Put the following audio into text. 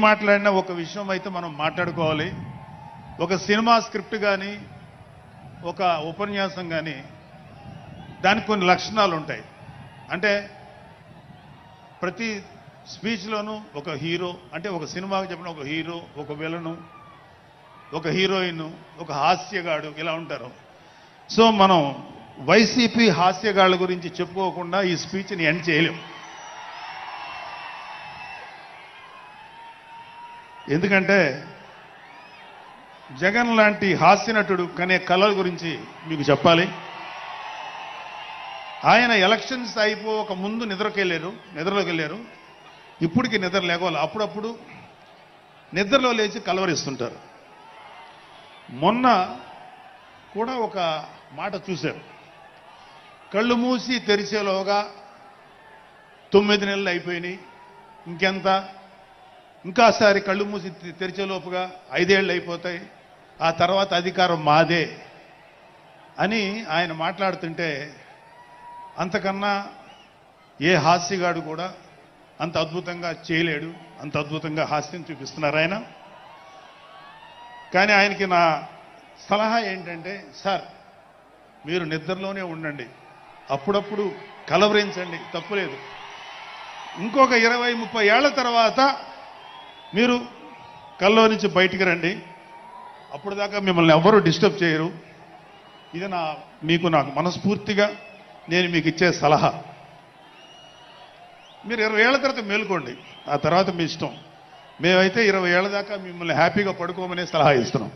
మాట్లాడిన ఒక విషయం అయితే మనం మాట్లాడుకోవాలి. ఒక సినిమా స్క్రిప్ట్ కానీ ఒక ఉపన్యాసం కానీ దానికి కొన్ని లక్షణాలు ఉంటాయి. అంటే ప్రతి స్పీచ్లోనూ ఒక హీరో, అంటే ఒక సినిమాకి చెప్పిన ఒక హీరో, ఒక విలను, ఒక హీరోయిన్, ఒక హాస్యగాడు ఇలా ఉంటారు. సో మనం వైసీపీ హాస్యగాళ్ళ గురించి చెప్పుకోకుండా ఈ స్పీచ్ని ఎండ్ చేయలేం. ఎందుకంటే జగన్ లాంటి హాస్యనటుడు కనే కళల గురించి మీకు చెప్పాలి. ఆయన ఎలక్షన్స్ అయిపోక ముందు నిద్రలోకి వెళ్ళారు. ఇప్పటికి నిద్ర లేవాలి. అప్పుడప్పుడు నిద్రలో లేచి కలవరిస్తుంటారు. మొన్న కూడా ఒక మాట చూశారు. కళ్ళు మూసి తెరిచేలోగా 9 నెలలు అయిపోయినాయి, ఇంకెంత, ఇంకాసారి కళ్ళు మూసి తెరిచేలోపుగా 5 ఏళ్ళు అయిపోతాయి, ఆ తర్వాత అధికారం మాదే అని ఆయన మాట్లాడుతుంటే అంతకన్నా ఏ హాస్యగాడు కూడా అంత అద్భుతంగా చేయలేడు. అంత అద్భుతంగా హాస్యం చూపిస్తున్నారు ఆయన. కానీ ఆయనకి నా సలహా ఏంటంటే, సార్ మీరు నిద్రలోనే ఉండండి, అప్పుడప్పుడు కలవరించండి, తప్పులేదు. ఇంకొక 20-30 ఏళ్ల తర్వాత మీరు కల్లో నుంచి బయటికి రండి, అప్పుడు దాకా మిమ్మల్ని ఎవరూ డిస్టర్బ్ చేయరు. ఇది నాకు మనస్ఫూర్తిగా నేను మీకు ఇచ్చే సలహా. మీరు 20 ఏళ్ల తర్వాత మేలుకోండి, ఆ తర్వాత మీ ఇష్టం. మేమైతే 20 ఏళ్ల దాకా మిమ్మల్ని హ్యాపీగా పడుకోమనే సలహా ఇస్తున్నాం.